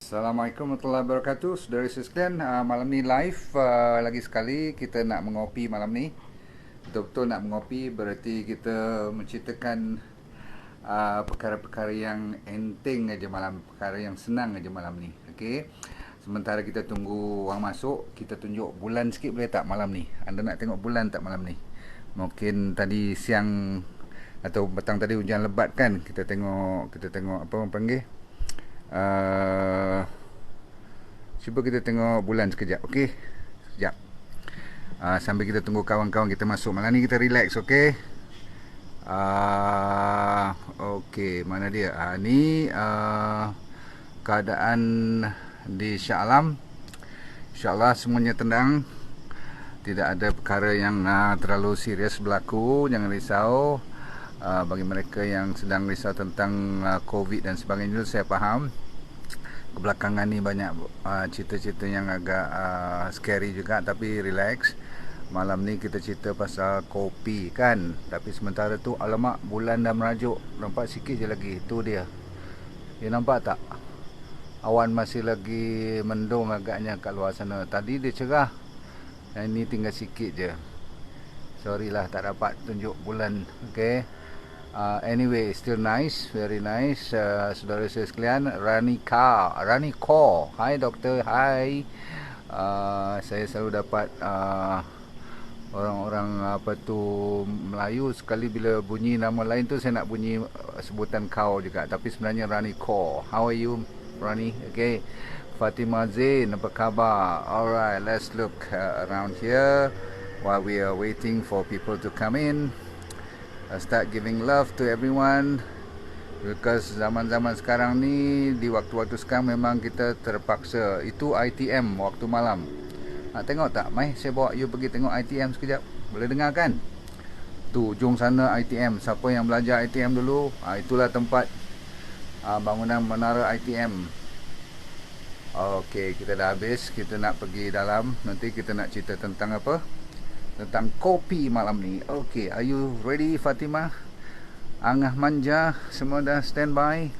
Assalamualaikum warahmatullahi wabarakatuh. Saudara sekalian, malam ni live lagi sekali kita nak mengopi malam ni. Betul-betul nak mengopi berarti kita menceritakan perkara-perkara yang enteng aja malam, perkara yang senang aja malam ni. Okey. Sementara kita tunggu orang masuk, kita tunjuk bulan sikit boleh tak malam ni? Anda nak tengok bulan tak malam ni? Mungkin tadi siang atau petang tadi hujan lebat kan. Kita tengok apa orang panggil? Cuba kita tengok bulan sekejap. Okey, sekejap. Sambil kita tunggu kawan-kawan kita masuk. Malam ni kita relax. Okey. Okey, mana dia? Ni keadaan di Shah Alam. InsyaAllah semuanya tenang. Tidak ada perkara yang terlalu serius berlaku. Jangan risau. Bagi mereka yang sedang risau tentang COVID dan sebagainya, saya faham. Kebelakangan ni banyak cerita-cerita yang agak scary juga, tapi relax. Malam ni kita cerita pasal kopi kan. Tapi sementara tu, alamak, bulan dah merajuk. Nampak sikit je lagi. Tu dia. Ya, nampak tak? Awan masih lagi mendung agaknya kat luar sana. Tadi dia cerah. Yang ni tinggal sikit je. Sorry lah tak dapat tunjuk bulan. Okay. Anyway, still nice, very nice. Saudara saya sekalian, Rani Kaur. Hi doktor, hi. Saya selalu dapat orang-orang Melayu sekali bila bunyi nama lain tu saya nak bunyi sebutan Kaur juga, tapi sebenarnya Rani Kaur. How are you, Rani? Okay. Fatima Zain, apa khabar? Alright, let's look around here while we are waiting for people to come in. Start giving love to everyone, because zaman-zaman sekarang ni, di waktu-waktu sekarang memang kita terpaksa. Itu ITM waktu malam. Nak tengok tak? Mai saya bawa you pergi tengok ITM sekejap. Boleh dengar kan? Tu ujung sana ITM. Siapa yang belajar ITM dulu, itulah tempat bangunan menara ITM. Okey, kita dah habis. Kita nak pergi dalam. Nanti kita nak cerita tentang apa? Tentang kopi malam ni. Okay, are you ready, Fatimah? Angah Manja, semua dah standby?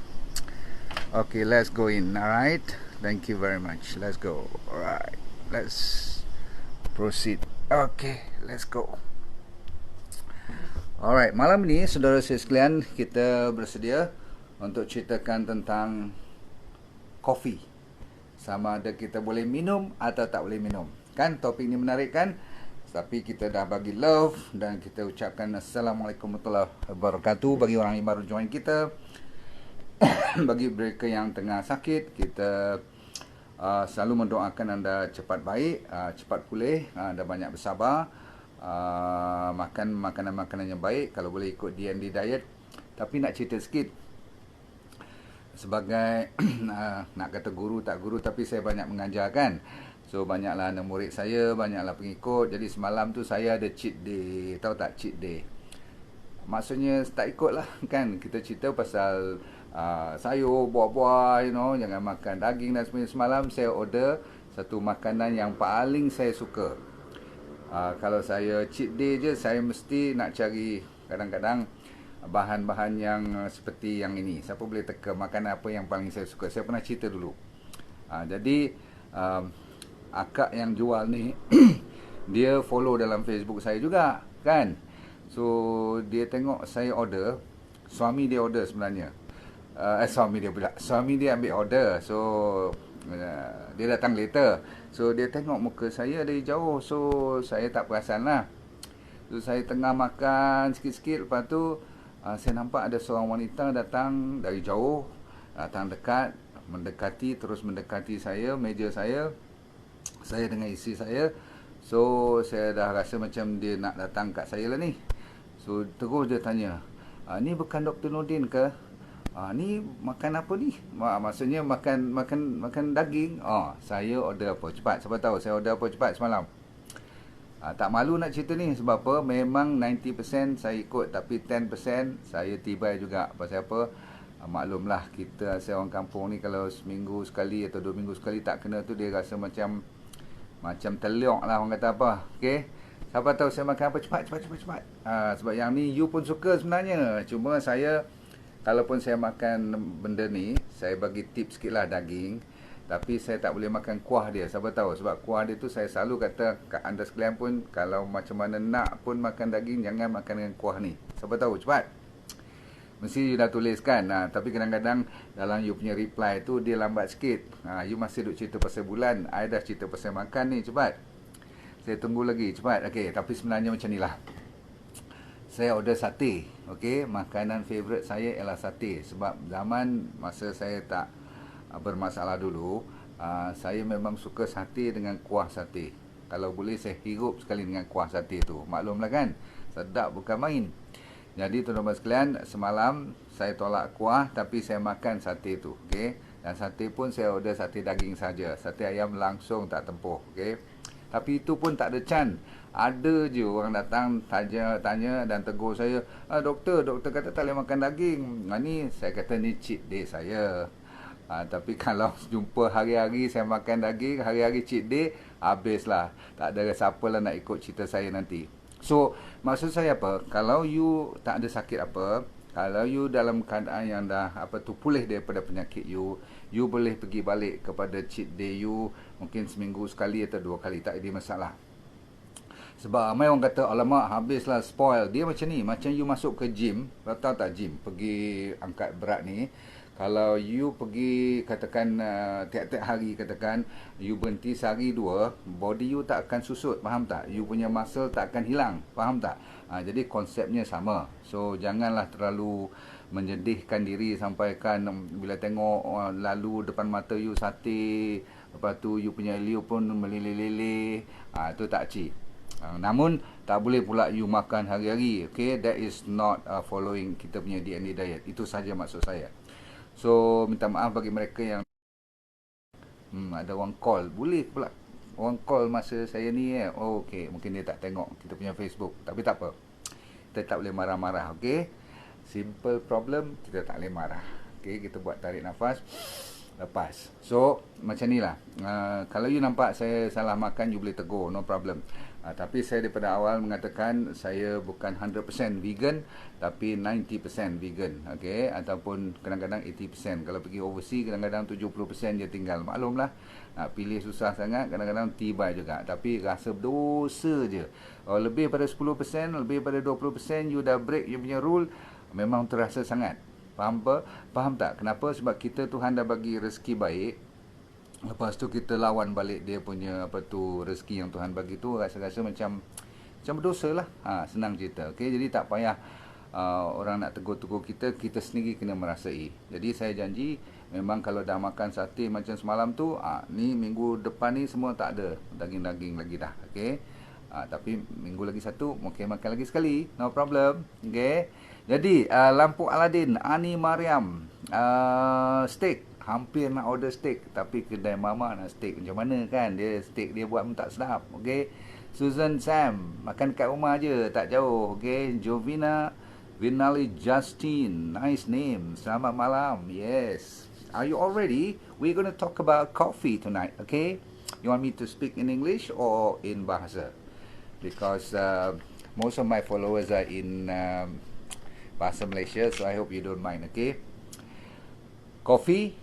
Okay, let's go in. Alright, thank you very much. Let's go. Alright, let's proceed. Okay, let's go. Alright, malam ni saudara saya sekalian, kita bersedia untuk ceritakan tentang kopi. Sama ada kita boleh minum atau tak boleh minum. Kan topik ni menarik kan? Tapi kita dah bagi love dan kita ucapkan Assalamualaikum warahmatullahi wabarakatuh bagi orang yang baru join kita. Bagi mereka yang tengah sakit, kita selalu mendoakan anda cepat baik, cepat pulih, anda banyak bersabar, makan makanan-makanan yang baik, kalau boleh ikut DND diet. Tapi nak cerita sikit, sebagai nak kata guru tak guru, tapi saya banyak mengajar kan. So banyaklah anak murid saya, banyaklah pengikut. Jadi semalam tu saya ada cheat day. Tahu tak cheat day? Maksudnya tak ikut lah kan. Kita cerita pasal sayur, buah-buah, jangan makan daging dan sebagainya. Semalam saya order satu makanan yang paling saya suka. Kalau saya cheat day je, saya mesti nak cari kadang-kadang bahan-bahan yang seperti yang ini. Siapa boleh teka makanan apa yang paling saya suka? Saya pernah cerita dulu. Jadi akak yang jual ni dia follow dalam Facebook saya juga kan. So dia tengok saya order, suami dia order sebenarnya. Suami dia ambil order. So dia datang later. So dia tengok muka saya dari jauh. So saya tak perasan lah. So saya tengah makan sikit-sikit, lepas tu saya nampak ada seorang wanita datang dari jauh, datang dekat, terus mendekati saya, meja saya dengan isteri saya. So saya dah rasa macam dia nak datang kat saya lah ni. So terus dia tanya, ni bukan Dr. Nordin ke? Ni makan apa ni? Maksudnya makan daging. Saya order apa? Cepat, siapa tahu saya order apa cepat semalam. Tak malu nak cerita ni. Sebab apa? Memang 90% saya ikut, tapi 10% saya tibai juga. Pasal apa? Maklumlah, kita asal orang kampung ni, kalau seminggu sekali atau 2 minggu sekali tak kena tu, dia rasa macam terliok lah, orang kata apa. Okay, siapa tahu saya makan apa cepat. Sebab yang ni you pun suka sebenarnya. Cuma saya, kalaupun saya makan benda ni, saya bagi tips sikit lah daging. Tapi saya tak boleh makan kuah dia. Siapa tahu? Sebab kuah dia tu saya selalu kata kat anda sekalian pun, kalau macam mana nak pun makan daging, jangan makan dengan kuah ni. Siapa tahu? Cepat. Mesti you dah tulis kan. Tapi kadang-kadang dalam you punya reply tu dia lambat sikit. You masih duk cerita pasal bulan, I dah cerita pasal makan ni. Cepat. Saya tunggu lagi. Cepat. Okey, tapi sebenarnya macam ni lah. Saya order sate. Okey, makanan favourite saya ialah sate. Sebab zaman masa saya tak bermasalah dulu, saya memang suka sate dengan kuah sate. Kalau boleh saya hirup sekali dengan kuah sate tu. Maklumlah kan, sedap bukan main. Jadi tuan-tuan sekalian, semalam saya tolak kuah tapi saya makan sate tu. Okey, dan sate pun saya order sate daging saja. Sate ayam langsung tak tempuh. Okey, tapi itu pun tak ada can. Ada je orang datang tanya dan tegur saya, doktor kata tak boleh makan daging. Ni saya kata ni cheat day saya. Tapi kalau jumpa hari-hari saya makan daging, hari-hari cheat day, habislah. Tak ada siapa lah nak ikut cerita saya nanti. So, maksud saya apa? Kalau you tak ada sakit apa, kalau you dalam keadaan yang dah pulih daripada penyakit you boleh pergi balik kepada cheat day you, mungkin seminggu sekali atau 2 kali, tak ada masalah. Sebab ramai orang kata, alamak habislah, spoil. Dia macam ni, macam you masuk ke gym, tahu tak gym, pergi angkat berat ni. Kalau you pergi katakan tiap-tiap hari, katakan you berhenti sehari 2, body you tak akan susut, faham tak? You punya muscle tak akan hilang, faham tak? Jadi konsepnya sama. So janganlah terlalu menyedihkan diri sampai kan bila tengok lalu depan mata you sate, lepas tu you punya liu pun meleleh-leleh, itu tak cik. Namun tak boleh pula you makan hari-hari. Okay, that is not following kita punya DNA diet. Itu saja maksud saya. So minta maaf bagi mereka yang ada orang call. Boleh pula orang call masa saya ni okay, mungkin dia tak tengok kita punya Facebook. Tapi tak apa, kita tak boleh marah-marah. Okay, simple problem, kita tak boleh marah. Okay, kita buat tarik nafas, lepas. So macam ni lah. Kalau you nampak saya salah makan, you boleh tegur, no problem. Tapi saya daripada awal mengatakan saya bukan 100% vegan, tapi 90% vegan. Okay? Ataupun kadang-kadang 80%. Kalau pergi overseas, kadang-kadang 70% je tinggal. Maklumlah, nak pilih susah sangat, kadang-kadang tibai juga. Tapi rasa berdosa je. Lebih pada 10%, lebih pada 20%, you dah break you punya rule, memang terasa sangat. Faham tak? Kenapa? Sebab kita, Tuhan dah bagi rezeki baik. Lepas tu kita lawan balik dia punya rezeki yang Tuhan bagi tu, rasa-rasa macam berdosa lah. Senang cerita. Okay? Jadi tak payah orang nak tegur-tegur kita, kita sendiri kena merasai. Jadi saya janji, memang kalau dah makan sate macam semalam tu, ni minggu depan ni semua tak ada daging-daging lagi dah. Okay? Tapi minggu lagi satu, mungkin makan lagi sekali, no problem. Okay? Jadi lampu Aladin, Ani Mariam, steak. Hampir nak order steak, tapi kedai mama nak steak macam mana kan, dia steak dia buat pun tak sedap. Okay? Susan Sam, makan kat rumah je, tak jauh. Okay? Jovina Vinali Justin, nice name, selamat malam. Yes, are you all ready? We're going to talk about coffee tonight. Okay, you want me to speak in English or in bahasa? Because most of my followers are in bahasa Malaysia, so I hope you don't mind. Okay, coffee,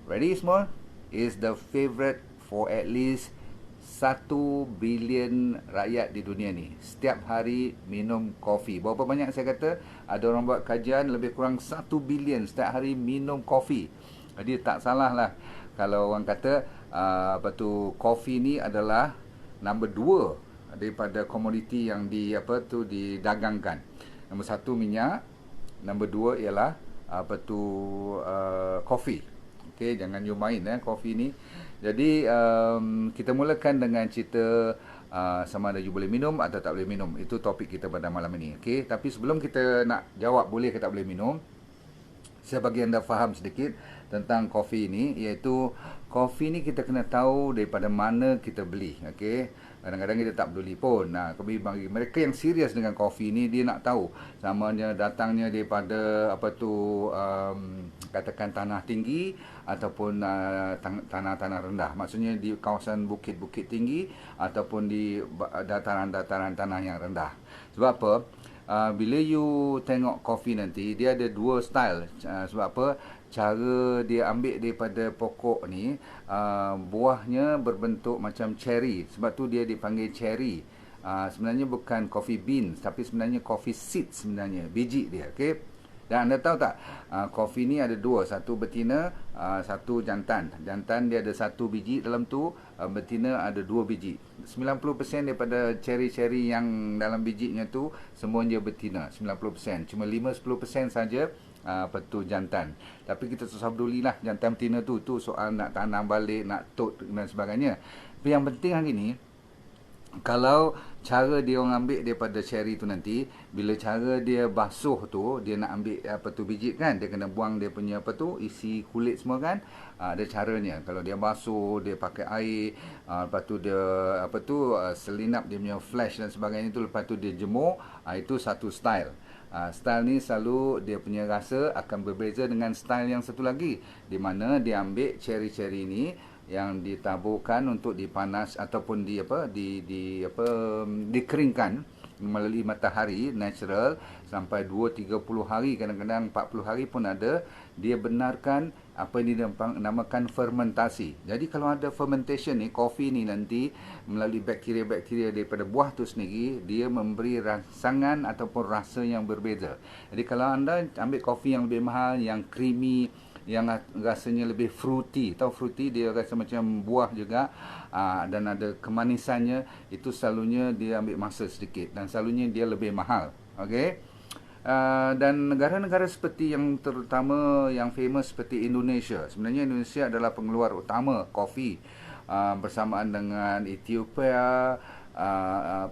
ready semua, is the favorite for at least 1 bilion rakyat di dunia ni. Setiap hari minum kopi. Berapa banyak saya kata? Ada orang buat kajian, lebih kurang 1 bilion setiap hari minum kopi. Jadi tak salah lah kalau orang kata kopi ni adalah nombor 2 daripada komoditi yang didagangkan. Nombor 1 minyak, nombor 2 ialah kopi. Okay, jangan you main kopi ni. Jadi kita mulakan dengan cerita sama ada you boleh minum atau tak boleh minum. Itu topik kita pada malam ini. Okay, tapi sebelum kita nak jawab boleh ke tak boleh minum, saya bagi anda faham sedikit tentang kopi ni, iaitu kopi ni kita kena tahu daripada mana kita beli. Okay, kadang-kadang kita tak peduli pun. Bagi mereka yang serius dengan kopi ni, dia nak tahu sama ada datangnya daripada katakan tanah tinggi ataupun tanah-tanah rendah. Maksudnya di kawasan bukit-bukit tinggi ataupun di dataran-dataran tanah yang rendah. Sebab apa? Bila you tengok kopi nanti, dia ada 2 style. Sebab apa? cara dia ambil daripada pokok ni, buahnya berbentuk macam cherry. Sebab tu dia dipanggil cherry. Sebenarnya bukan coffee bean, tapi sebenarnya coffee seed sebenarnya, biji dia. Okey. Dan anda tahu tak, kopi ni ada dua, satu betina, satu jantan. Jantan dia ada satu biji dalam tu, betina ada dua biji. 90% daripada cherry-cherry yang dalam bijinya tu semuanya betina, 90%. Cuma 5-10% saja apa tu jantan. Tapi kita susah pedulilah jantan betina tu soal nak tanam balik, nak tot dan sebagainya. Tapi yang penting hari ni, kalau cara dia orang ambil daripada cherry tu nanti, bila cara dia basuh tu, dia nak ambil apa tu biji kan, dia kena buang dia punya apa tu isi kulit semua kan. Ada caranya. Kalau dia basuh, dia pakai air, lepas tu dia apa tu selinap dia punya flash dan sebagainya tu, lepas tu dia jemur, itu satu style. Style ni selalu dia punya rasa akan berbeza dengan style yang satu lagi, di mana dia ambil cherry-cherry ni yang ditaburkan untuk dipanas ataupun dikeringkan melalui matahari natural sampai 2-30 hari, kadang-kadang 40 hari pun ada. Dia benarkan apa ini dinamakan fermentasi. Jadi kalau ada fermentation ni, kopi ni nanti melalui bakteria-bakteria daripada buah tu sendiri, dia memberi rangsangan ataupun rasa yang berbeza. Jadi kalau anda ambil kopi yang lebih mahal, yang creamy, yang rasanya lebih fruity, tahu fruity, dia rasa macam buah juga, dan ada kemanisannya, itu selalunya dia ambil masa sedikit dan selalunya dia lebih mahal. Okey. Dan negara-negara seperti yang terutama yang famous seperti Indonesia, sebenarnya Indonesia adalah pengeluar utama kopi, bersamaan dengan Ethiopia,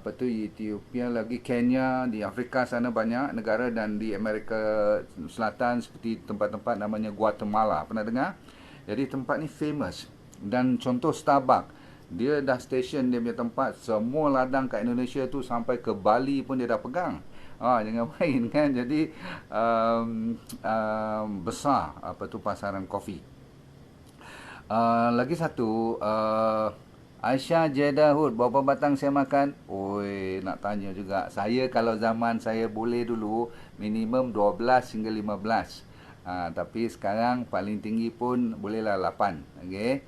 Ethiopia lagi, Kenya, di Afrika sana banyak negara, dan di Amerika Selatan seperti tempat-tempat namanya Guatemala. Pernah dengar? Jadi tempat ni famous. Dan contoh Starbucks, dia dah station dia punya tempat, semua ladang kat Indonesia tu sampai ke Bali pun dia dah pegang. Jangan main kan. Jadi besar apa tu pasaran kopi. Lagi satu, Aisyah Jeddah Hood, berapa batang saya makan? Oi, nak tanya juga. Saya kalau zaman saya boleh dulu, minimum 12 hingga 15. Tapi sekarang paling tinggi pun bolehlah 8. Okey.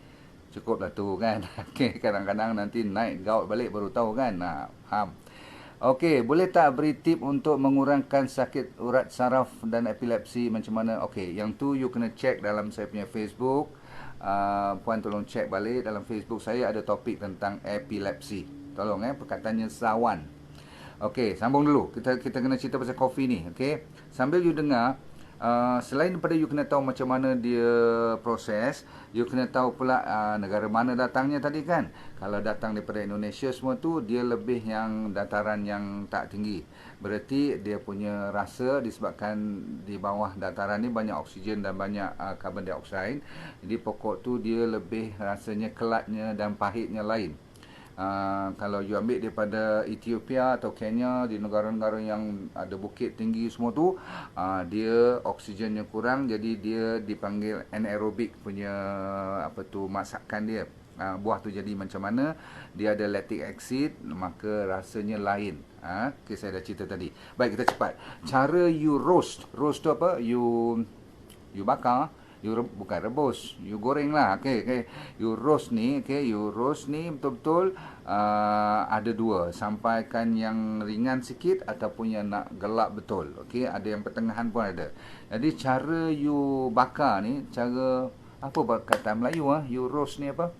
Cukup lah tu kan. Okey, kadang-kadang nanti naik gout balik baru tahu kan. Faham. Okey, boleh tak beri tip untuk mengurangkan sakit urat saraf dan epilepsi macam mana? Okey, yang tu you kena check dalam saya punya Facebook. Puan tolong check balik dalam Facebook saya, ada topik tentang epilepsi. Tolong perkataannya Zawan. Okey, sambung dulu. Kita kena cerita pasal kopi ni. Okey, sambil you dengar, selain daripada you kena tahu macam mana dia proses, you kena tahu pula negara mana datangnya tadi kan. Kalau datang daripada Indonesia semua tu, dia lebih yang dataran yang tak tinggi. Berarti dia punya rasa disebabkan di bawah dataran ni banyak oksigen dan banyak carbon dioxide. Jadi pokok tu dia lebih rasanya kelatnya dan pahitnya lain. Kalau you ambil daripada Ethiopia atau Kenya, di negara-negara yang ada bukit tinggi semua tu, dia oksigennya kurang, jadi dia dipanggil anaerobik punya apa tu masakan dia. Buah tu jadi macam mana, dia ada lactic acid, maka rasanya lain. Okay, saya dah cerita tadi. Baik, kita cepat. Cara you roast tu apa? You bakar. Bukan rebus, you goreng lah. Okay. You roast ni, you roast ni betul-betul ada dua, sampaikan yang ringan sikit ataupun yang nak gelap betul. Okay, ada yang pertengahan pun ada. Jadi cara you bakar ni, cara apa kata Melayu you roast ni apa?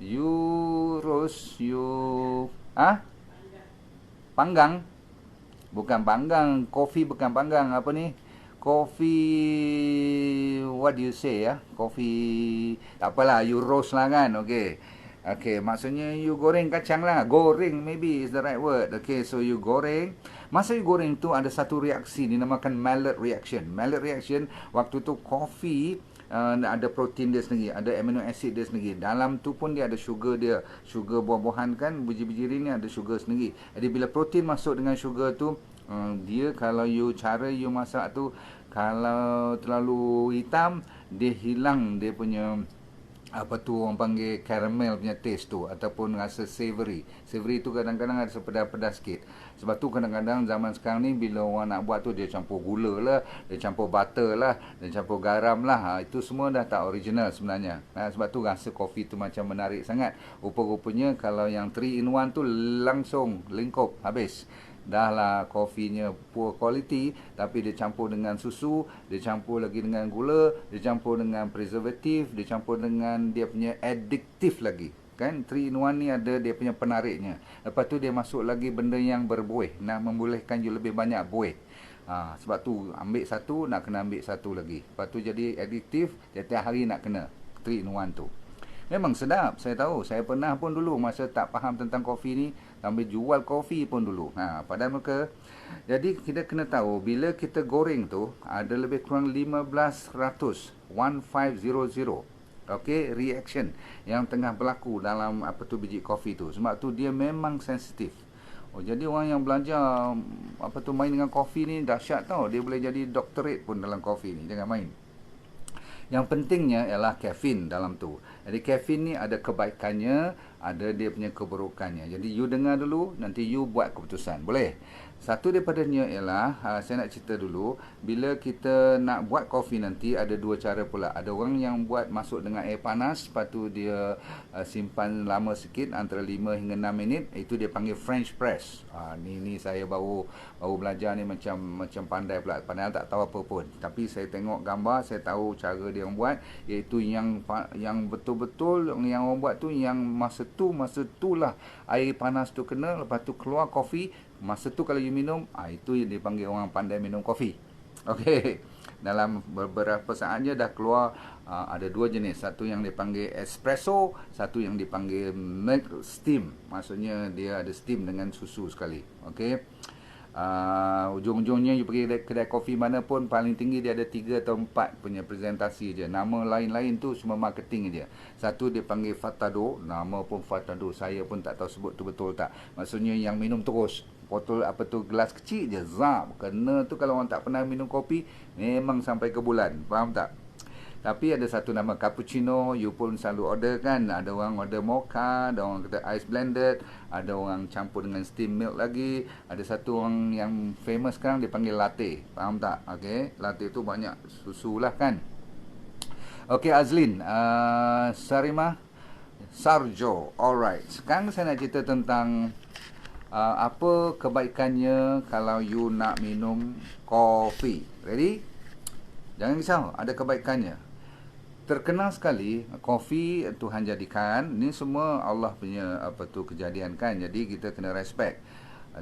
You roast, panggang. Bukan panggang, kopi bukan panggang, apa ni? Coffee, what do you say coffee, tak apalah, you roast lah kan. Okay, maksudnya you goreng kacang lah. Goreng maybe is the right word. Okay, so you goreng. Masa you goreng tu ada satu reaksi dinamakan Maillard reaction. Maillard reaction, waktu tu kopi ada protein dia sendiri, ada amino acid dia sendiri. Dalam tu pun dia ada sugar dia. Sugar buah-buahan kan, biji-biji ni ada sugar sendiri. Jadi bila protein masuk dengan sugar tu, dia kalau cara you masak tu, kalau terlalu hitam, dia hilang dia punya apa tu orang panggil caramel punya taste tu, ataupun rasa savory. Savory tu kadang-kadang ada sepedas-pedas sikit. Sebab tu kadang-kadang zaman sekarang ni bila orang nak buat tu dia campur gula lah, dia campur butter lah, dia campur garam lah. Itu semua dah tak original sebenarnya. Sebab tu rasa kopi tu macam menarik sangat. Rupa-rupanya kalau yang 3 in 1 tu langsung lingkup habis. Dah lah kopinya poor quality, tapi dia campur dengan susu, dia campur lagi dengan gula, dia campur dengan preservatif, dia campur dengan dia punya addictive lagi. Kan 3 in 1 ni ada dia punya penariknya. Lepas tu dia masuk lagi benda yang berbuih, nak membolehkan you lebih banyak buih. Sebab tu ambil satu, nak kena ambil satu lagi. Lepas tu jadi addictive, tiap-tiap hari nak kena 3 in 1 tu. Memang sedap, saya tahu. Saya pernah pun dulu masa tak faham tentang kopi ni, sambil jual kopi pun dulu. Pada muka. Jadi kita kena tahu bila kita goreng tu ada lebih kurang 1500 okey, reaction yang tengah berlaku dalam apa tu biji kopi tu. Sebab tu dia memang sensitif. Jadi orang yang belajar apa tu main dengan kopi ni dahsyat tau. Dia boleh jadi doctorate pun dalam kopi ni. Jangan main. Yang pentingnya ialah kafein dalam tu. Jadi kafein ni ada kebaikannya, ada dia punya keburukannya. Jadi you dengar dulu, nanti you buat keputusan. Boleh? Satu daripadanya ialah, saya nak cerita dulu, bila kita nak buat kopi nanti ada dua cara pula. Ada orang yang buat masuk dengan air panas, lepas tu dia simpan lama sikit, antara 5 hingga 6 minit, itu dia panggil French press. Ni saya baru belajar ni macam pandai pula, padahal tak tahu apa pun. Tapi saya tengok gambar, saya tahu cara dia orang buat, iaitu yang betul-betul yang orang buat tu, yang masa tu lah air panas tu kena, lepas tu keluar kopi. Masa tu kalau you minum, itu yang dipanggil orang pandai minum kopi. Okey. Dalam beberapa saat je dah keluar, ada dua jenis. Satu yang dipanggil espresso, satu yang dipanggil milk steam. Maksudnya dia ada steam dengan susu sekali. Okey. Ujung-ujungnya you pergi kedai kopi mana pun, paling tinggi dia ada 3 atau 4 punya presentasi je. Nama lain-lain tu semua marketing je. Satu dia panggil Fatado, nama pun Fatado, saya pun tak tahu sebut tu betul tak. Maksudnya yang minum terus, botol apa tu, gelas kecil je, zap. Kena tu kalau orang tak pernah minum kopi, memang sampai ke bulan. Faham tak? Tapi ada satu nama cappuccino, you pun selalu order kan. Ada orang order mocha, ada orang kata ice blended, ada orang campur dengan steam milk lagi. Ada satu orang yang famous sekarang dia panggil latte. Faham tak? Okay, latte tu banyak susu lah kan. Okay, Azlin, Sarima, Sarjo. Alright, sekarang saya nak cerita tentang apa kebaikannya kalau you nak minum kopi. Ready? Jangan risau, ada kebaikannya. Terkenal sekali kopi Tuhan jadikan, ni semua Allah punya apa tu kejadian kan. Jadi kita kena respect.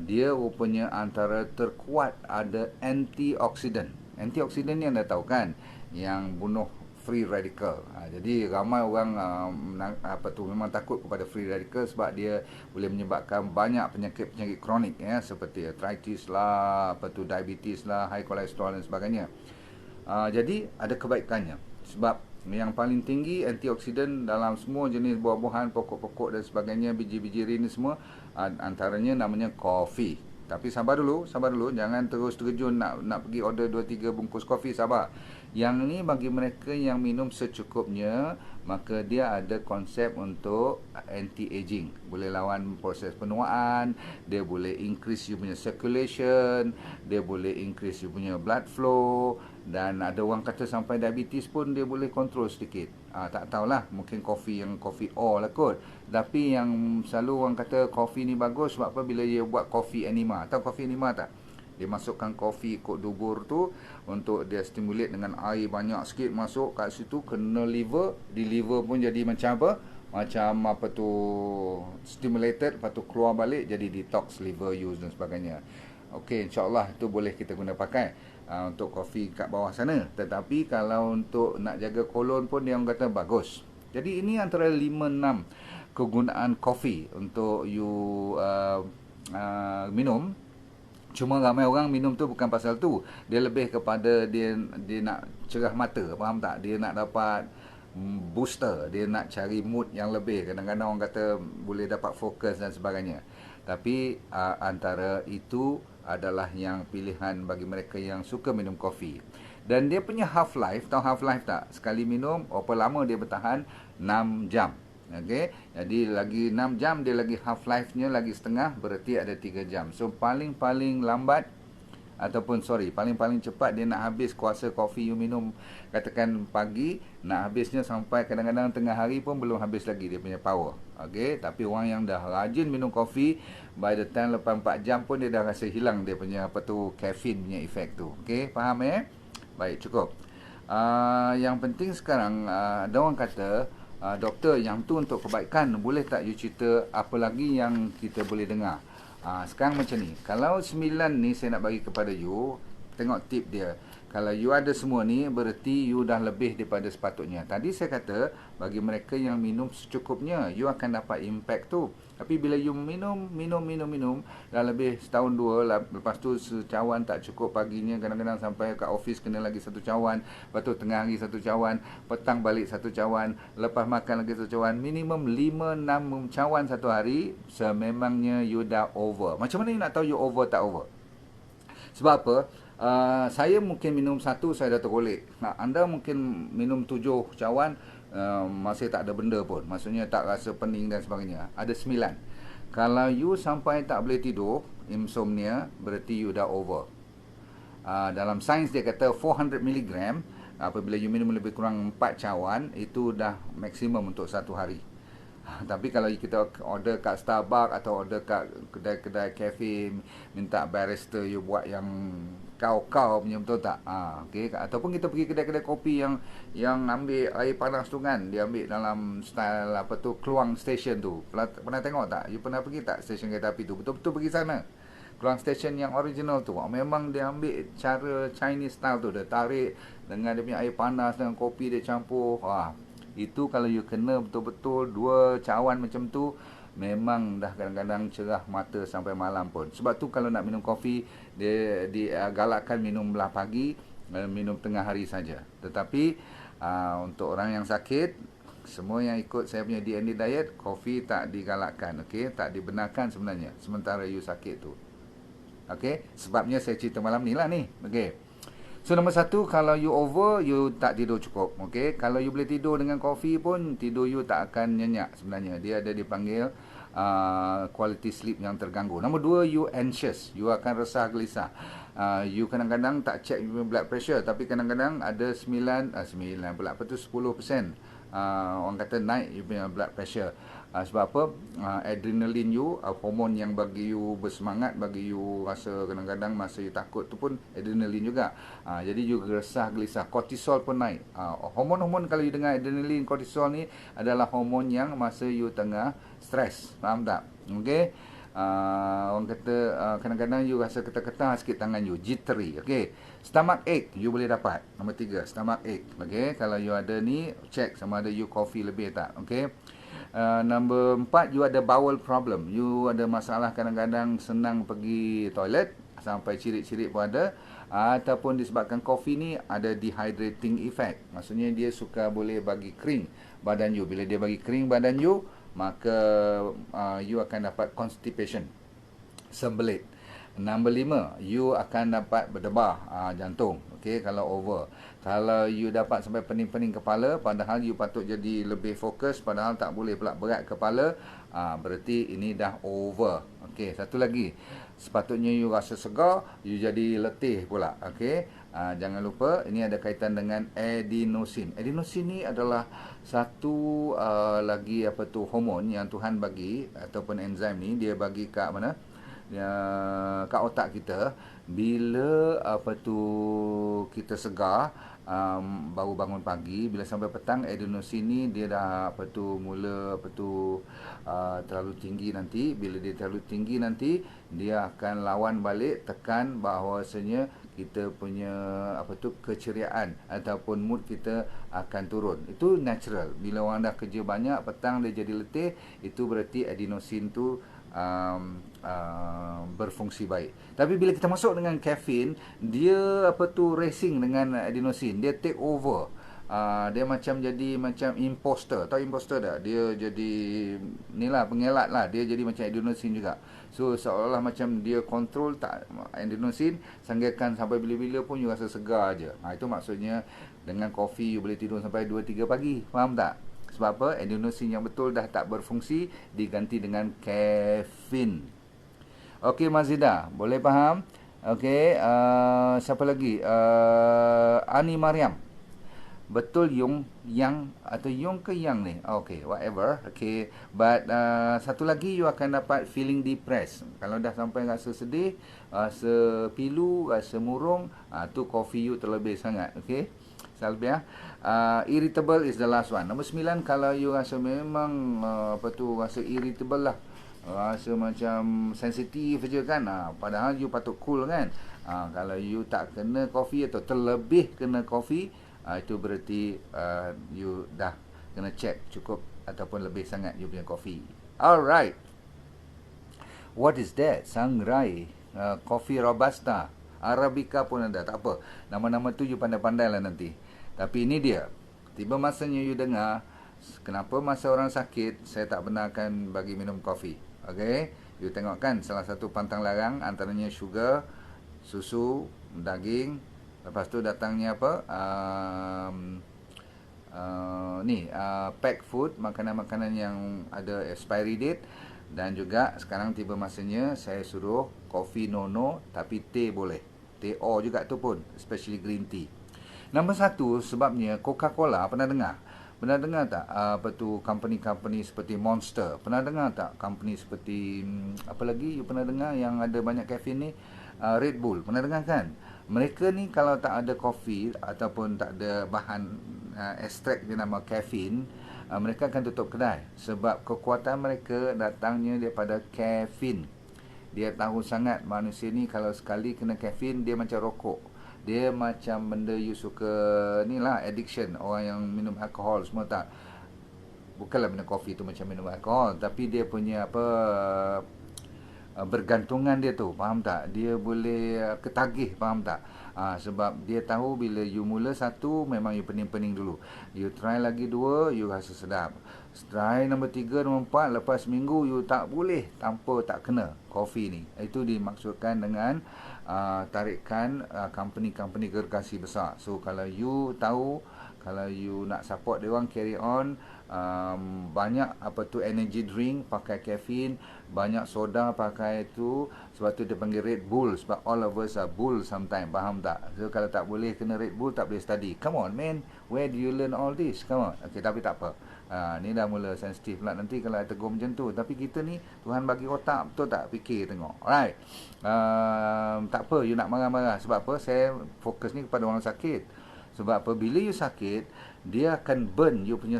Dia rupanya antara terkuat, ada antioksidan. Antioksidan ni anda tahu kan, yang bunuh free radical. Jadi ramai orang apa tu memang takut kepada free radical sebab dia boleh menyebabkan banyak penyakit-penyakit kronik ya, seperti arthritis lah, apa tu diabetes lah, high cholesterol dan sebagainya. Jadi ada kebaikannya sebab yang paling tinggi antioksidan dalam semua jenis buah-buahan, pokok-pokok dan sebagainya, biji-biji ini semua, antaranya namanya kopi. Tapi sabar dulu, jangan terus terjun nak pergi order 2-3 bungkus kopi, sabar. Yang ni bagi mereka yang minum secukupnya, maka dia ada konsep untuk anti-aging. Boleh lawan proses penuaan, dia boleh increase you punya circulation, dia boleh increase you punya blood flow, dan ada orang kata sampai diabetes pun dia boleh kontrol sedikit. Tak tahulah, mungkin kopi all lah kot. Tapi yang selalu orang kata kopi ni bagus sebab apa, bila dia buat kopi enema. Tahu kopi enema tak? Dia masukkan kopi ikut dubur tu untuk dia stimulate dengan air banyak sikit masuk kat situ, kena liver, di liver pun jadi macam apa? Macam apa tu, stimulated, lepas tu keluar balik jadi detox liver use dan sebagainya. Okey, insyaAllah itu boleh kita guna pakai untuk kopi kat bawah sana. Tetapi kalau untuk nak jaga kolon pun dia orang kata bagus. Jadi ini antara 5-6 kegunaan kopi untuk you minum. Cuma ramai orang minum tu bukan pasal tu. Dia lebih kepada dia nak cerah mata, faham tak? Dia nak dapat booster, dia nak cari mood yang lebih. Kadang-kadang orang kata boleh dapat fokus dan sebagainya. Tapi antara itu adalah yang pilihan bagi mereka yang suka minum kopi. Dan dia punya half life, tahu half life tak? Sekali minum berapa lama dia bertahan? 6 jam. Okey, jadi lagi 6 jam dia lagi half life-nya lagi setengah, berarti ada 3 jam. So paling-paling lambat ataupun paling-paling cepat dia nak habis kuasa kopi you minum, katakan pagi, nak habisnya sampai kadang-kadang tengah hari pun belum habis lagi dia punya power. Okey, tapi orang yang dah rajin minum kopi, by the time lepas 4 jam pun dia dah rasa hilang dia punya caffeine punya efek tu. Okey, faham Baik, cukup. Yang penting sekarang ada orang kata, doktor, yang tu untuk kebaikan, boleh tak you cerita apa lagi yang kita boleh dengar? Sekarang macam ni, kalau 9 ni saya nak bagi kepada you, tengok tip dia. Kalau you ada semua ni, berarti you dah lebih daripada sepatutnya. Tadi saya kata, bagi mereka yang minum secukupnya, you akan dapat impact tu. Tapi bila you minum, dah lebih setahun dua, lepas tu secawan tak cukup paginya, kadang-kadang sampai kat office kena lagi 1 cawan, lepas tu tengah hari 1 cawan, petang balik 1 cawan, lepas makan lagi 1 cawan, minimum 5-6 cawan satu hari, sememangnya you dah over. Macam mana you nak tahu you over tak over? Sebab apa? Saya mungkin minum 1, saya dah tergolek. Anda mungkin minum 7 cawan, masih tak ada benda pun. Maksudnya tak rasa pening dan sebagainya. Ada 9. Kalau you sampai tak boleh tidur, insomnia, berarti you dah over. Dalam sains dia kata 400 mg, apabila you minum lebih kurang 4 cawan, itu dah maksimum untuk 1 hari. Tapi kalau kita order kat Starbucks atau order kat kedai-kedai kafe, minta barista you buat yang kau punya, betul tak? Okay. Ataupun kita pergi kedai-kedai kopi yang ambil air panas tu kan, dia ambil dalam style keluang station tu. Pernah tengok tak? You pernah pergi tak stesen kereta api tu? Betul-betul pergi sana. Keluang station yang original tu, memang dia ambil cara Chinese style tu, dia tarik dengan dia punya air panas dengan kopi dia campur. Itu kalau you kena betul-betul 2 cawan macam tu, memang dah kadang-kadang cerah mata sampai malam pun. Sebab tu kalau nak minum kopi, dia digalakkan minum belah pagi, minum tengah hari saja. Tetapi untuk orang yang sakit, semua yang ikut saya punya D&D diet, kopi tak digalakkan, okey, tak dibenarkan sebenarnya sementara you sakit tu. Okey, sebabnya saya cerita malam ni lah ni. Okey. So nombor 1, kalau you over, you tak tidur cukup. Okay? Kalau you boleh tidur dengan kopi pun, tidur you tak akan nyenyak sebenarnya. Dia ada dipanggil quality sleep yang terganggu. Nombor 2, you anxious. You akan resah gelisah. You kadang-kadang tak check your blood pressure, tapi kadang-kadang ada 10%, orang kata naik you punya blood pressure. Sebab apa? Adrenaline you, hormon yang bagi you bersemangat, bagi you rasa kadang-kadang masa you takut tu pun adrenaline juga. Jadi you resah gelisah, kortisol pun naik. Hormon-hormon, kalau you dengar adrenaline, kortisol ni adalah hormon yang masa you tengah stres. Faham tak? Okey. Orang kata kadang-kadang you rasa ketar-ketar sikit tangan you, jittery. Okey. Stomach ache you boleh dapat. Nombor 3, stomach ache. Okey, kalau you ada ni, check sama ada you coffee lebih tak. Okey. Nombor 4, you ada bowel problem. You ada masalah kadang-kadang senang pergi toilet, sampai cirit-cirit pun ada. Ataupun disebabkan kopi ni ada dehydrating effect. Maksudnya dia suka boleh bagi kering badan you. Bila dia bagi kering badan you, maka you akan dapat constipation, sembelit. Nombor 5, you akan dapat berdebar jantung. Okey, kalau over. Kalau you dapat sampai pening-pening kepala, padahal you patut jadi lebih fokus, padahal tak boleh pula berat kepala, berarti ini dah over. Okey, satu lagi. Sepatutnya you rasa segar, you jadi letih pula. Okey, jangan lupa ini ada kaitan dengan adenosine. Adenosine ni adalah satu lagi hormon yang Tuhan bagi, ataupun enzim ni dia bagi kat mana? Kat otak kita. Bila kita segar, baru bangun pagi, bila sampai petang, adenosine ni dia dah mula terlalu tinggi nanti. Bila dia terlalu tinggi nanti, dia akan lawan balik, tekan bahawasanya kita punya keceriaan ataupun mood kita akan turun. Itu natural. Bila orang dah kerja banyak, petang dia jadi letih, itu berarti adenosine tu berfungsi baik. Tapi bila kita masuk dengan caffeine, dia racing dengan adenosine, dia take over. Dia jadi macam imposter. Tahu imposter tak? Dia jadi pengelat lah. Dia jadi macam adenosine juga. So seolah-olah macam dia kontrol tak adenosine, sanggakan sampai bila-bila pun you rasa segar aje. Itu maksudnya dengan kopi you boleh tidur sampai 2-3 pagi. Faham tak? Sebab apa? Adenosine yang betul dah tak berfungsi, diganti dengan kafein. Okey Mazida, boleh faham? Okey, siapa lagi? Ani Mariam. Betul Yung yang atau Yung ke yang ni? Okay, whatever. Okay, but satu lagi you akan dapat feeling depressed. Kalau dah sampai rasa sedih, rasa pilu, rasa murung, tu coffee you terlebih sangat. Okay, Salbia. Irritable is the last one. Nombor 9, kalau you rasa memang rasa irritable lah, rasa macam sensitif je kan, padahal you patut cool kan. Kalau you tak kena kopi atau terlebih kena kopi, itu berarti you dah kena check cukup ataupun lebih sangat you punya kopi. Alright, what is that? Sangrai, kopi Robusta, Arabica pun ada. Tak apa, nama-nama tu you pandai-pandai lah nanti. Tapi ini dia, tiba masanya you dengar kenapa masa orang sakit saya tak benarkan bagi minum kopi. Okay, you tengok kan, salah satu pantang larang antaranya sugar, susu, daging. Lepas tu datangnya apa? Pack food, makanan-makanan yang ada expiry date. Dan juga sekarang tiba masanya saya suruh kopi no, tapi teh boleh. Teh O juga tu pun, especially green tea. Nombor 1, sebabnya Coca-Cola, pernah dengar? Pernah dengar tak company-company seperti Monster? Pernah dengar tak company seperti apa lagi you pernah dengar yang ada banyak kafein ni? Red Bull, pernah dengar kan? Mereka ni kalau tak ada kopi ataupun tak ada bahan ekstrak dia nama kafein, mereka akan tutup kedai. Sebab kekuatan mereka datangnya daripada kafein. Dia tahu sangat manusia ni kalau sekali kena kafein, dia macam rokok. Dia macam benda you suka ni lah, addiction. Orang yang minum alkohol semua tak. Bukanlah minum kopi tu macam minum alkohol, tapi dia punya bergantungan dia tu, faham tak? Dia boleh ketagih, faham tak? Sebab dia tahu bila you mula satu, memang you pening-pening dulu. You try lagi 2, you rasa sedap. Try nombor 3, nombor 4, lepas minggu you tak boleh tanpa tak kena kopi ni. Itu dimaksudkan dengan tarikan company-company gergasi besar. So kalau you tahu, kalau you nak support dia orang carry on, banyak energy drink pakai kafein, banyak soda pakai itu, sebab tu dia panggil Red Bull, sebab all of us are bull sometimes, faham tak? So kalau tak boleh kena Red Bull, tak boleh study. Come on man, where do you learn all this? Come on. Okay, tapi tak apa, ni dah mula sensitif lah nanti kalau tegur macam tu. Tapi kita ni Tuhan bagi otak, betul tak? Fikir tengok. Alright, tak apa you nak marah-marah. Sebab apa? Saya fokus ni kepada orang sakit. Sebab apa? Bila you sakit, dia akan burn you punya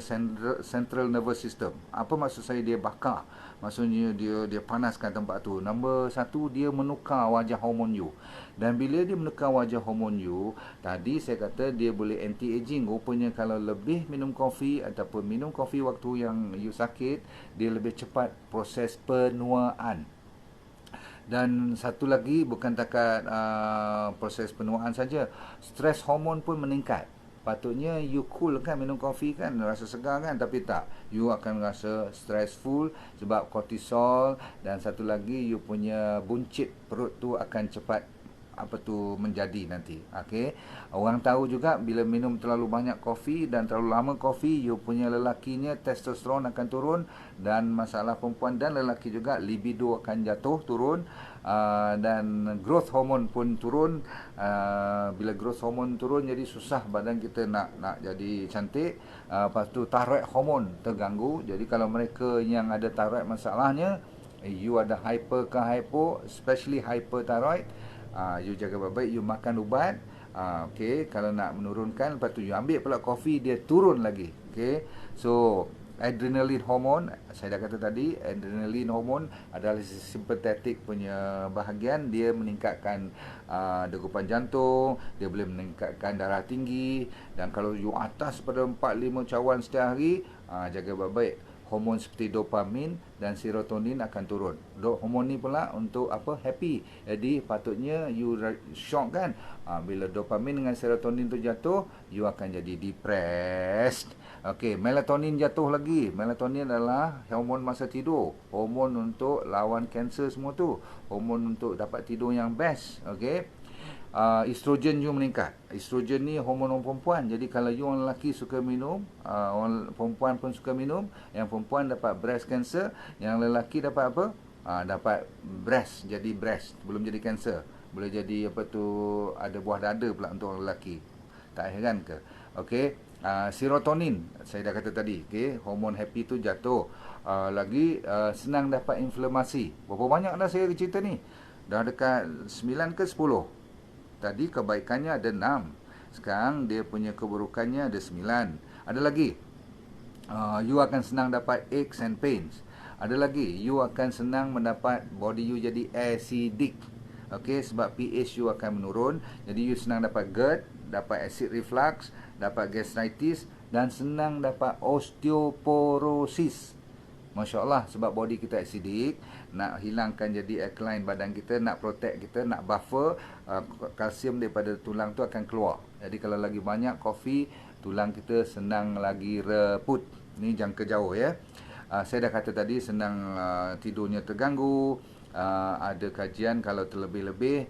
central nervous system. Apa maksud saya dia bakar? Maksudnya dia panaskan tempat tu. Nombor 1, dia menukar wajah hormon you. Dan bila dia menukar wajah hormon you, tadi saya kata dia boleh anti-aging. Rupanya kalau lebih minum kopi ataupun minum kopi waktu yang you sakit, dia lebih cepat proses penuaan. Dan satu lagi, bukan takat proses penuaan saja, stres hormon pun meningkat. Patutnya you cool kan minum kopi kan, rasa segar kan, tapi tak, you akan rasa stressful sebab kortisol. Dan satu lagi, you punya buncit perut tu akan cepat menjadi nanti. Okey, orang tahu juga bila minum terlalu banyak kopi dan terlalu lama kopi, you punya lelakinya testosteron akan turun, dan masalah perempuan dan lelaki juga, libido akan jatuh, turun, dan growth hormone pun turun. Bila growth hormone turun, jadi susah badan kita nak jadi cantik. Lepas tu thyroid hormone terganggu. Jadi kalau mereka yang ada thyroid masalahnya, you ada hyper ke hypo, especially hyperthyroid, you jaga baik-baik, you makan ubat. Okay, kalau nak menurunkan, lepas tu you ambil pula kopi, dia turun lagi. Okay, so adrenaline hormone, saya dah kata tadi, adrenaline hormone adalah simpatetik punya bahagian. Dia meningkatkan degupan jantung, dia boleh meningkatkan darah tinggi. Dan kalau you atas pada 4-5 cawan setiap hari, jaga baik-baik, hormon seperti dopamin dan serotonin akan turun. Hormon ni pula untuk apa? Happy. Jadi patutnya you shock kan. Bila dopamin dengan serotonin tu jatuh, you akan jadi depressed. Okey, melatonin jatuh lagi. Melatonin adalah hormon masa tidur. Hormon untuk lawan kanser semua tu. Hormon untuk dapat tidur yang best. Okey. Estrogen you meningkat. Estrogen ni hormon perempuan. Jadi kalau you orang lelaki suka minum, orang perempuan pun suka minum. Yang perempuan dapat breast cancer, yang lelaki dapat apa? Dapat breast, jadi breast, belum jadi cancer. Boleh jadi apa tu, ada buah dada pula untuk orang lelaki. Tak heran ke? Okey. Serotonin saya dah kata tadi. Okey, hormon happy tu jatuh. Lagi senang dapat inflamasi. Berapa banyak dah saya cerita ni? Dah dekat 9 ke 10. Tadi kebaikannya ada 6. Sekarang dia punya keburukannya ada 9. Ada lagi, you akan senang dapat aches and pains. Ada lagi, you akan senang mendapat body you jadi acidic. Okey, sebab pH you akan menurun. Jadi you senang dapat GERD, dapat acid reflux, dapat gastritis dan senang dapat osteoporosis. Masya Allah, sebab body kita acidic, nak hilangkan jadi alkaline badan kita, nak protect kita, nak buffer kalsium daripada tulang tu akan keluar. Jadi kalau lagi banyak kopi, tulang kita senang lagi reput. Ni jangka jauh ya. Saya dah kata tadi senang tidurnya terganggu. Ada kajian kalau terlebih-lebih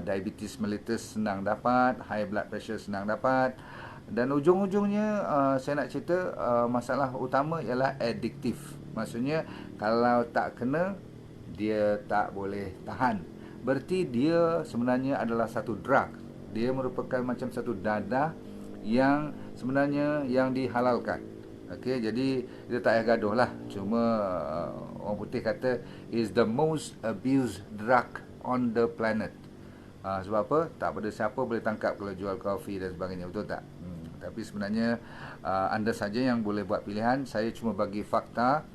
diabetes mellitus senang dapat, high blood pressure senang dapat. Dan ujung-ujungnya saya nak cerita masalah utama ialah addiktif. Maksudnya kalau tak kena, dia tak boleh tahan. Berarti dia sebenarnya adalah satu drug. Dia merupakan macam satu dadah yang sebenarnya yang dihalalkan. Okey, jadi kita tak payah gaduh lah. Cuma orang putih kata is the most abused drug on the planet. Sebab apa? Tak pada siapa boleh tangkap kalau jual kopi dan sebagainya. Betul tak? Tapi sebenarnya anda saja yang boleh buat pilihan. Saya cuma bagi fakta.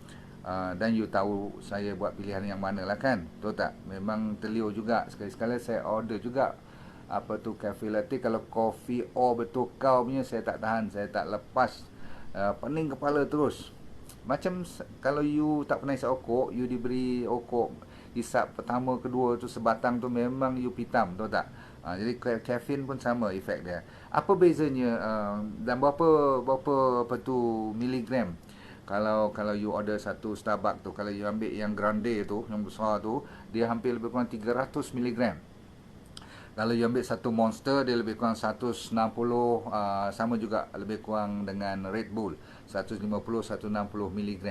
Dan you tahu saya buat pilihan yang mana lah kan. Betul tak? Memang terliur juga. Sekali-sekala saya order juga apa tu cafe latte. Kalau kopi betul kau punya, saya tak tahan. Saya tak lepas. Pening kepala terus. Macam kalau you tak pernah isap okok, you diberi okok, hisap pertama kedua tu sebatang tu memang you pitam. Betul tak? Jadi kafein pun sama efek dia. Apa bezanya dan berapa apa tu miligram? Kalau you order satu Starbucks tu, kalau you ambil yang grande tu, yang besar tu, dia hampir lebih kurang 300 mg. Kalau you ambil satu Monster, dia lebih kurang 160, sama juga lebih kurang dengan Red Bull, 150 160 mg.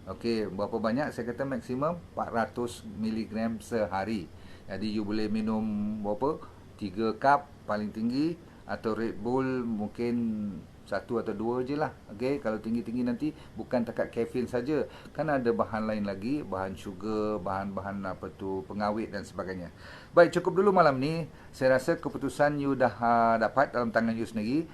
Okey, berapa banyak? Saya kata maksimum 400 mg sehari. Jadi you boleh minum berapa? 3 cup paling tinggi, atau Red Bull mungkin 1 atau 2 je lah. Okay? Kalau tinggi-tinggi nanti bukan takat kafein saja, kan ada bahan lain lagi, bahan sugar, bahan-bahan apa tu pengawet dan sebagainya. Baik, cukup dulu malam ni. Saya rasa keputusan you dah dapat dalam tangan you sendiri.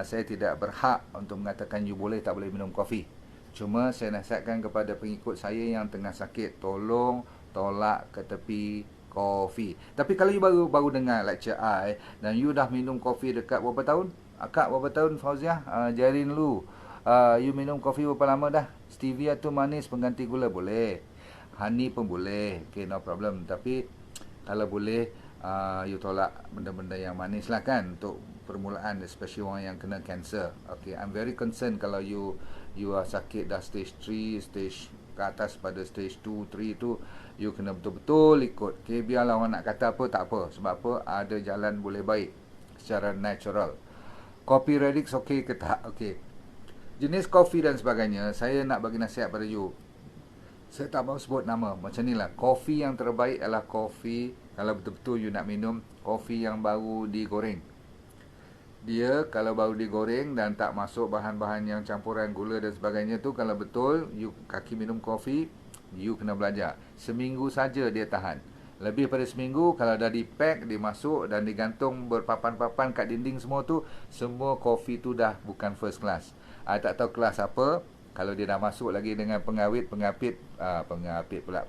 Saya tidak berhak untuk mengatakan you boleh tak boleh minum kopi. Cuma saya nasihatkan kepada pengikut saya yang tengah sakit, tolong tolak ke tepi kopi. Tapi kalau you baru dengar lecture I dan you dah minum kopi dekat berapa tahun? Akak berapa tahun Fauziah? Jarin lu. You minum kopi berapa lama dah? Stevia tu manis pengganti gula boleh. Honey pun boleh. Okay, no problem. Tapi kalau boleh you tolak benda-benda yang manis lah kan, untuk permulaan, especially orang yang kena cancer. Okay, I'm very concerned kalau you are sakit dah stage 3, stage ke atas pada stage 2, 3 tu, you kena betul-betul ikut. Okay, biarlah orang nak kata apa, tak apa. Sebab apa? Ada jalan boleh baik secara natural. Kopi Radix okey ke tak? Okey. Jenis kopi dan sebagainya, saya nak bagi nasihat pada you. Saya tak mahu sebut nama. Macam ni lah. Kopi yang terbaik adalah kopi, kalau betul-betul you nak minum, kopi yang baru digoreng. Dia kalau baru digoreng dan tak masuk bahan-bahan yang campuran gula dan sebagainya tu, kalau betul you kaki minum kopi, you kena belajar. Seminggu saja dia tahan. Lebih pada seminggu, kalau dah di-pack, dimasuk dan digantung berpapan-papan kat dinding semua tu, semua kopi tu dah bukan first class. Tak tahu kelas apa. Kalau dia dah masuk lagi dengan pengawet pula,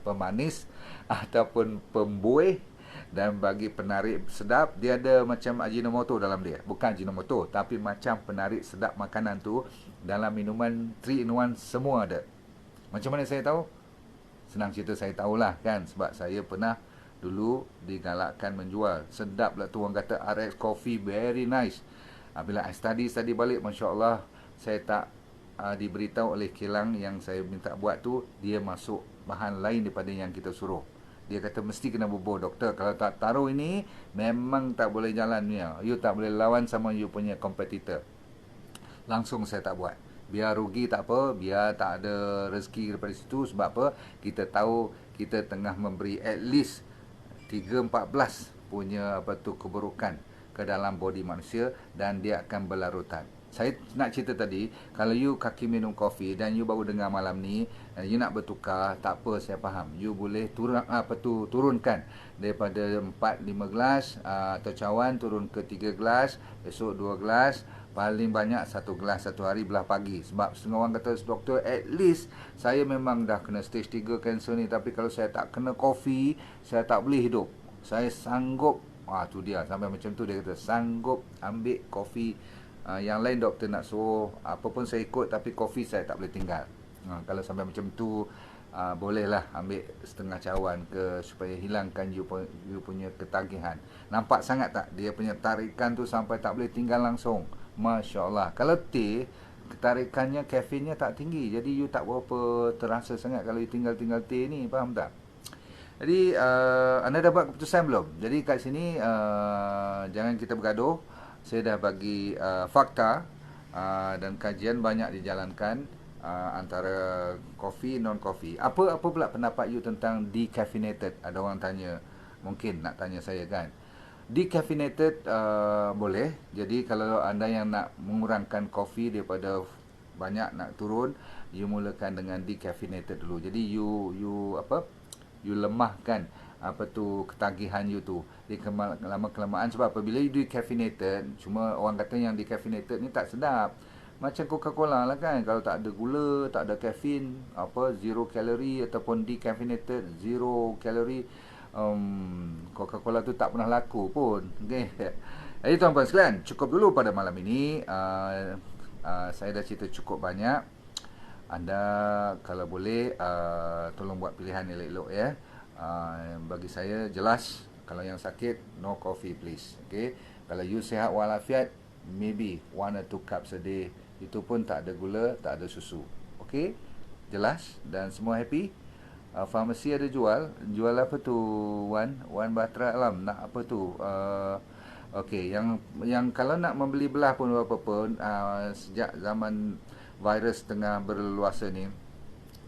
pemanis ataupun pembuih dan bagi penarik sedap, dia ada macam Ajinomoto dalam dia. Bukan Ajinomoto, tapi macam penarik sedap makanan tu dalam minuman 3 in 1 semua ada. Macam mana saya tahu? Senang cerita saya tahulah kan, sebab saya pernah dulu digalakkan menjual. Sedap lah tu, orang kata RX Coffee very nice. Bila I study balik, Masya Allah, saya tak diberitahu oleh kilang yang saya minta buat tu, dia masuk bahan lain daripada yang kita suruh. Dia kata mesti kena bubur doktor, kalau tak taruh ini memang tak boleh jalan punya. You tak boleh lawan sama you punya competitor. Langsung saya tak buat. Biar rugi tak apa, biar tak ada rezeki daripada situ. Sebab apa? Kita tahu kita tengah memberi at least 3-14 punya keburukan ke dalam body manusia, dan dia akan berlarutan. Saya nak cerita tadi, kalau you kaki minum kopi dan you baru dengar malam ni, you nak bertukar, tak apa, saya faham. You boleh turunkan daripada 4-5 gelas atau cawan turun ke 3 gelas, esok 2 gelas, paling banyak 1 gelas satu hari belah pagi. Sebab setengah orang kata, doktor, at least saya memang dah kena stage 3 kanser ni, tapi kalau saya tak kena kopi, saya tak boleh hidup. Saya sanggup, tu dia, sampai macam tu dia kata, sanggup ambil kopi. Yang lain doktor nak suruh apa pun saya ikut, tapi kopi saya tak boleh tinggal. Kalau sampai macam tu, bolehlah ambil setengah cawan ke, supaya hilangkan you punya ketagihan. Nampak sangat tak dia punya tarikan tu sampai tak boleh tinggal langsung. Masya Allah. Kalau teh, ketarikannya, kafeinnya tak tinggi, jadi you tak berapa terasa sangat kalau you tinggal teh ni, faham tak? Jadi anda dah buat keputusan belum? Jadi kat sini jangan kita bergaduh. Saya dah bagi fakta dan kajian banyak dijalankan antara kopi non-kopi. Apa pula pendapat you tentang decaffeinated? Ada orang tanya, mungkin nak tanya saya kan. Decaffeinated boleh. Jadi kalau anda yang nak mengurangkan kopi daripada banyak nak turun, you mulakan dengan decaffeinated dulu. Jadi you lemahkan ketagihan you tu di lama-kelamaan. Sebab apabila you decaffeinated, cuma orang kata yang decaffeinated ni tak sedap, macam Coca-Cola lah kan, kalau tak ada gula, tak ada caffeine, zero calorie, ataupun decaffeinated zero calorie, Coca-Cola tu tak pernah laku pun. Okay. Jadi tuan-tuan sekalian, cukup dulu pada malam ini. Saya dah cerita cukup banyak. Anda kalau boleh tolong buat pilihan elok-elok ya. Bagi saya jelas, kalau yang sakit, no coffee please. Okay. Kalau you sihat walafiat, maybe 1 or 2 cups a day. Itu pun tak ada gula, tak ada susu. Okay. Jelas dan semua happy. Farmasi ada jual apa tu, Wan Batra Alam, nak apa tu, okey, yang kalau nak membeli belah pun apa pun, sejak zaman virus tengah berluasa ni,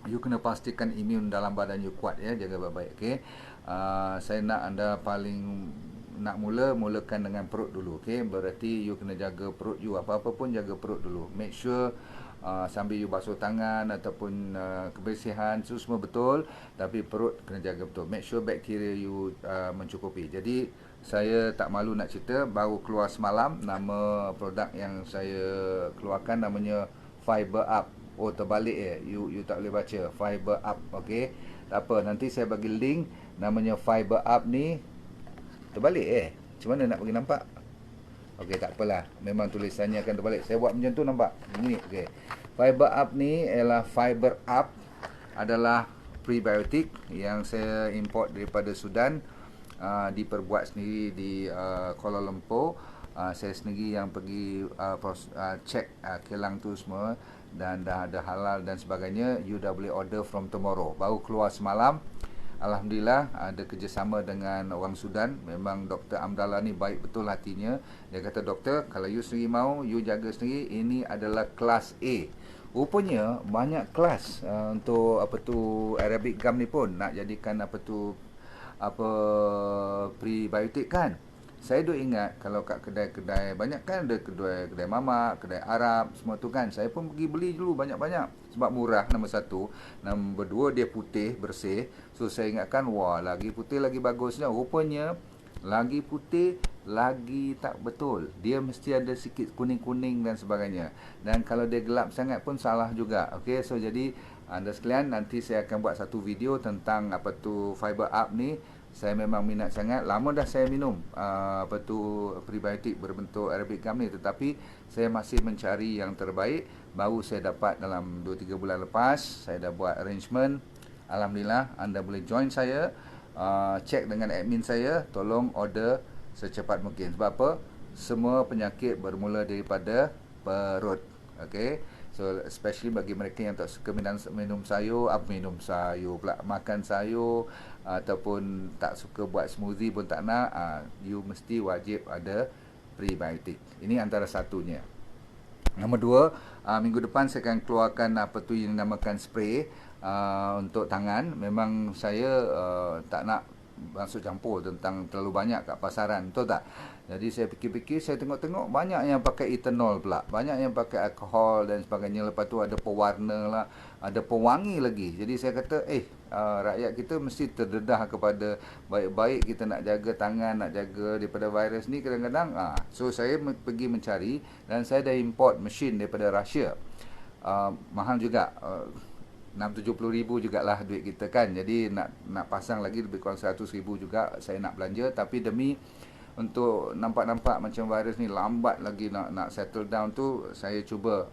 you kena pastikan imun dalam badan you kuat ya, jaga baik-baik. Okey, saya nak anda paling nak mulakan dengan perut dulu. Okey, berarti you kena jaga perut you, apa-apa pun jaga perut dulu. Make sure sambil you basuh tangan ataupun kebersihan itu semua betul, tapi perut kena jaga betul. Make sure bakteria you mencukupi. Jadi saya tak malu nak cerita, baru keluar semalam, nama produk yang saya keluarkan namanya Fiber Up. Oh, terbalik you tak boleh baca Fiber Up. Okey, tak apa, nanti saya bagi link. Namanya Fiber Up ni terbalik macam mana nak bagi nampak? Okey, tak apalah, memang tulisannya akan terbalik. Saya buat macam tu, nampak begini. Okey, Fiber Up ni ialah Fiber Up, adalah prebiotik yang saya import daripada Sudan, diperbuat sendiri di Kuala Lumpur. Saya sendiri yang pergi cek kilang tu semua, dan dah ada halal dan sebagainya. You dah boleh order from tomorrow. Baru keluar semalam. Alhamdulillah ada kerjasama dengan orang Sudan. Memang Dr. Amdallah ni baik betul hatinya. Dia kata, doktor, kalau you sendiri mau, you jaga sendiri. Ini adalah kelas A. Rupanya banyak kelas untuk Arabic gum ni pun nak jadikan prebiotik kan. Saya duk ingat kalau kat kedai-kedai, banyak kan ada kedai mamak, kedai Arab, semua tu kan. Saya pun pergi beli dulu banyak-banyak. Sebab murah, nombor 1. Nombor 2, dia putih, bersih. So saya ingatkan, wah, lagi putih lagi bagusnya. Rupanya lagi putih lagi tak betul. Dia mesti ada sikit kuning-kuning dan sebagainya. Dan kalau dia gelap sangat pun salah juga. Okey, so jadi anda sekalian, nanti saya akan buat satu video tentang Fiber Up ni. Saya memang minat sangat. Lama dah saya minum prebiotik berbentuk Arabic gum ni, tetapi saya masih mencari yang terbaik. Baru saya dapat dalam 2-3 bulan lepas. Saya dah buat arrangement. Alhamdulillah, anda boleh join saya. Check dengan admin saya, tolong order secepat mungkin. Sebab apa? Semua penyakit bermula daripada perut. Okay, so especially bagi mereka yang tak suka minum sayur, makan sayur, ataupun tak suka buat smoothie pun tak nak, you mesti wajib ada prebiotik. Ini antara satunya. Nombor dua, minggu depan saya akan keluarkan apa tu yang dinamakan spray untuk tangan. Memang saya tak nak masuk campur tentang terlalu banyak kat pasaran, betul tak? Jadi saya fikir-fikir, saya tengok-tengok banyak yang pakai ethanol pula, banyak yang pakai alkohol dan sebagainya. Lepas tu ada pewarna lah, ada pewangi lagi. Jadi saya kata, rakyat kita mesti terdedah kepada baik-baik kita nak jaga tangan, nak jaga daripada virus ni kadang-kadang. So saya pergi mencari dan saya dah import mesin daripada Russia. Mahal juga, 6-70 ribu jugalah duit kita kan. Jadi nak pasang lagi lebih kurang 100 ribu juga saya nak belanja. Tapi demi untuk nampak-nampak macam virus ni lambat lagi nak settle down tu, saya cuba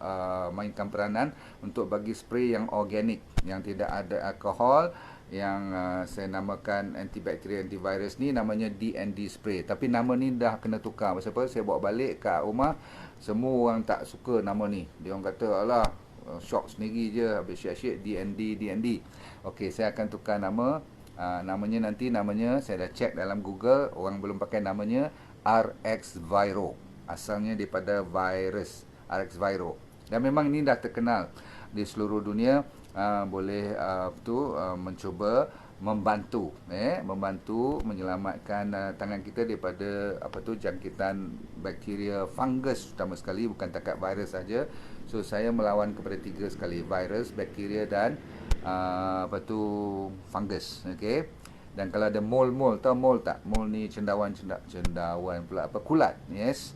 mainkan peranan untuk bagi spray yang organik, yang tidak ada alkohol, yang saya namakan antibakteria antivirus ni namanya D&D spray. Tapi nama ni dah kena tukar. Pasal apa? Saya bawa balik kat rumah, semua orang tak suka nama ni. Dia orang kata, alah, shock sendiri je, habis syek-syek D&D. Okey, saya akan tukar nama. Namanya saya dah check dalam Google, orang belum pakai namanya RX Viro. Asalnya daripada virus RX Viro. Dan memang ini dah terkenal di seluruh dunia. Boleh mencuba membantu menyelamatkan tangan kita daripada jangkitan bakteria, fungus utama sekali, bukan takat virus saja. So saya melawan kepada 3 sekali, virus, bakteria dan fungus. Okey. Dan kalau ada mole, tahu mole tak? Mole ni cendawan pula, kulat. Yes.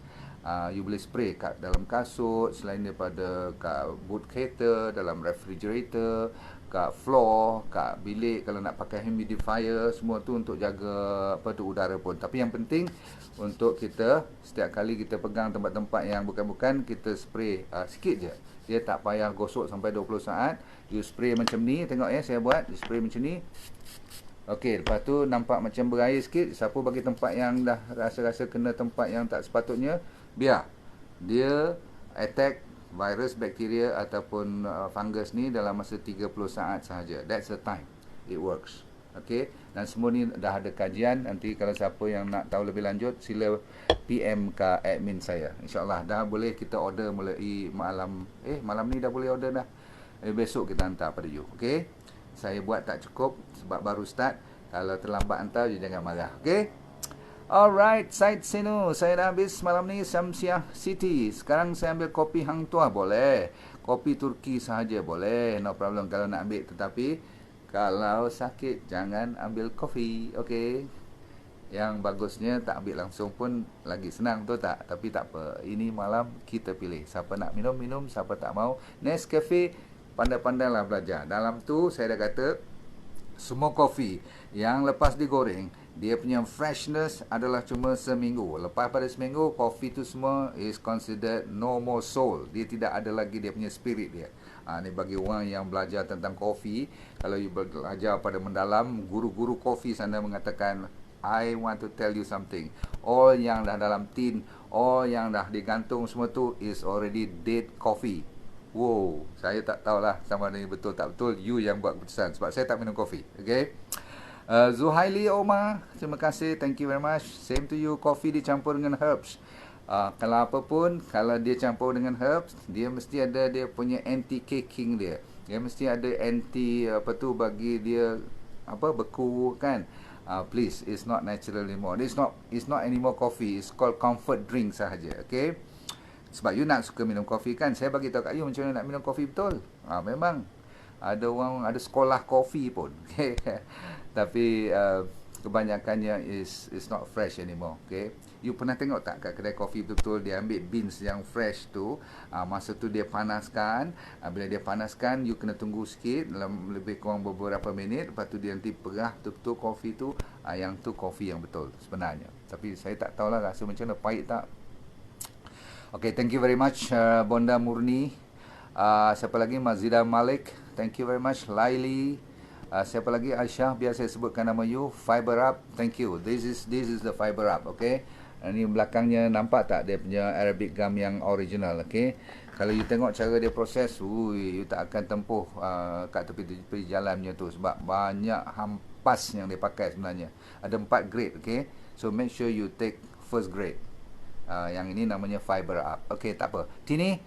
You boleh spray kat dalam kasut, selain daripada kat boot kereta, dalam refrigerator, kat floor, kat bilik, kalau nak pakai humidifier, semua tu untuk jaga udara pun. Tapi yang penting untuk kita setiap kali kita pegang tempat-tempat yang bukan-bukan, kita spray sikit je. Dia tak payah gosok sampai 20 saat. You spray macam ni, tengok saya buat, you spray macam ni. Okey, lepas tu nampak macam berair sikit. Siapa bagi tempat yang dah rasa-rasa kena tempat yang tak sepatutnya, biar dia attack virus, bakteria ataupun fungus ni dalam masa 30 saat sahaja. That's the time it works. Okey, dan semua ni dah ada kajian. Nanti kalau siapa yang nak tahu lebih lanjut, sila PM ke admin saya. InsyaAllah dah boleh kita order mulai malam ni dah boleh order dah. Besok kita hantar pada you. Okey, saya buat tak cukup sebab baru start. Kalau terlambat hantar, you jangan marah. Okey. Alright, Said Senu. Saya dah habis malam ni Syamsiah City. Sekarang saya ambil kopi Hang Tuah, boleh. Kopi Turki sahaja, boleh. No problem kalau nak ambil. Tetapi kalau sakit, jangan ambil kopi. Okey. Yang bagusnya tak ambil langsung pun lagi senang, betul tak? Tapi tak apa. Ini malam kita pilih. Siapa nak minum, minum. Siapa tak mau, Nescafe, pandai-pandailah belajar. Dalam tu saya dah kata, semua kopi yang lepas digoreng, dia punya freshness adalah cuma seminggu. Lepas pada seminggu, kopi tu semua is considered no more soul. Dia tidak ada lagi dia punya spirit dia. Ni bagi orang yang belajar tentang kopi. Kalau you belajar pada mendalam, guru-guru kopi sana mengatakan, I want to tell you something. All yang dah dalam tin, all yang dah digantung semua tu is already dead coffee. Wow, saya tak tahulah sama ada ini betul tak betul. You yang buat keputusan, sebab saya tak minum kopi. Okay. Zuhaili Omar, terima kasih, thank you very much. Same to you. Kopi dicampur dengan herbs. Kalau apa pun, kalau dia campur dengan herbs, dia mesti ada dia punya anti-caking dia. Dia mesti ada anti bagi dia beku kan. Please, it's not natural anymore. It's not anymore coffee. It's called comfort drink sahaja. Okay. Sebab you nak suka minum kopi kan. Saya bagi tahu kat you macam mana nak minum kopi betul. Memang ada orang ada sekolah kopi pun. Okay. Tapi kebanyakannya is not fresh anymore. Okay. You pernah tengok tak kat kedai kopi betul-betul dia ambil beans yang fresh tu, masa tu dia panaskan. Bila dia panaskan, you kena tunggu sikit dalam lebih kurang beberapa minit. Lepas tu dia nanti perah betul-betul kopi tu. Yang tu kopi yang betul sebenarnya. Tapi saya tak tahulah rasa macam mana, pahit tak. Okay, thank you very much Bonda Murni. Siapa lagi? Mazida Malik, thank you very much. Laili, siapa lagi? Aisyah, biar saya sebutkan nama you. Fiber Up, thank you. This is the Fiber Up, okay. Ini belakangnya nampak tak dia punya Arabic gum yang original, okay. Kalau you tengok cara dia proses, you tak akan tempuh kat tepi jalannya tu, sebab banyak hampas yang dia pakai sebenarnya. Ada 4 grade, okay. So make sure you take first grade. Yang ini namanya Fiber Up. Okay, tak apa. Tini,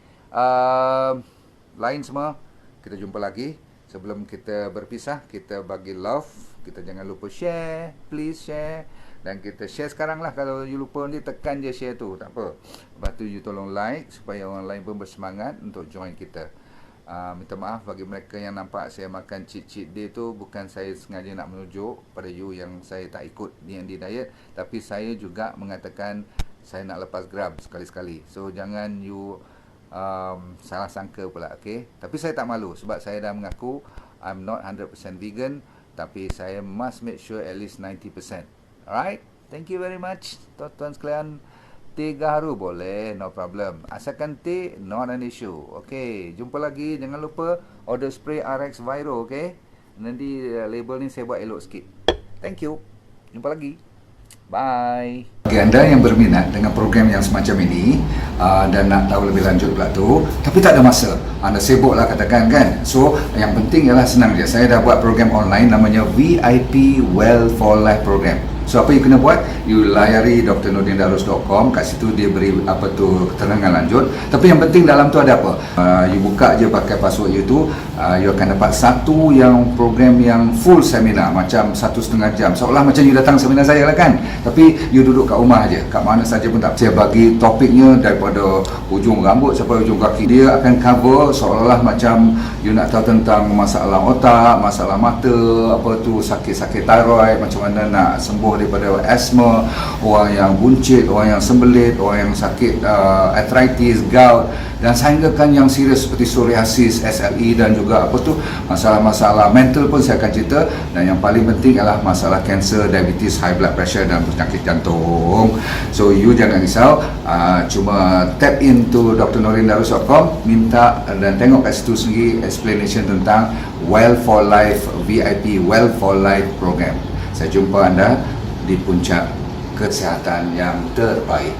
lain semua, kita jumpa lagi. Sebelum kita berpisah, kita bagi love. Kita jangan lupa share, please share. Dan kita share sekarang lah. Kalau you lupa nanti, tekan je share tu, tak apa. Lepas tu you tolong like, supaya orang lain pun bersemangat untuk join kita. Minta maaf bagi mereka yang nampak saya makan cheat day tu, bukan saya sengaja nak menunjuk pada you yang saya tak ikut D&D diet, tapi saya juga mengatakan saya nak lepas gram sekali-sekali. So jangan you salah sangka pula, okay. Tapi saya tak malu, sebab saya dah mengaku I'm not 100% vegan, tapi saya must make sure at least 90%. Alright, thank you very much tuan-tuan sekalian. Teh gaharu boleh, no problem. Asalkan teh, not an issue. Okay, jumpa lagi. Jangan lupa order spray RX Viro, okay. Nanti label ni saya buat elok sikit. Thank you. Jumpa lagi. Bye. Bagi anda yang berminat dengan program yang semacam ini dan nak tahu lebih lanjut pula tu, tapi tak ada masa, anda sibuk lah katakan kan. So yang penting ialah senang je. Saya dah buat program online namanya VIP Well for Life program. So apa you kena buat? You layari drnordindarus.com. Kat situ dia beri apa tu keterangan lanjut. Tapi yang penting dalam tu ada apa? You buka je pakai password you tu, you akan dapat satu yang program yang full seminar, macam 1,5 jam. Seolah macam you datang seminar saya lah kan. Tapi you duduk kat rumah je, kat mana saja pun tak. Saya bagi topiknya daripada ujung rambut sampai ujung kaki. Dia akan cover seolah-olah macam you nak tahu tentang masalah otak, masalah mata, apa tu sakit-sakit thyroid, macam mana nak sembuh daripada asma, orang yang buncit, orang yang sembelit, orang yang sakit arthritis, gout, dan sehinggakan yang serius seperti psoriasis, SLE, dan juga apa tu masalah-masalah mental pun saya akan cerita. Dan yang paling penting adalah masalah kanser, diabetes, high blood pressure dan penyakit jantung. So you jangan risau, cuma tap into drnordindarus.com, minta dan tengok kat situ sendiri explanation tentang Well for Life VIP Well for Life program. Saya jumpa anda di puncak kesihatan yang terbaik.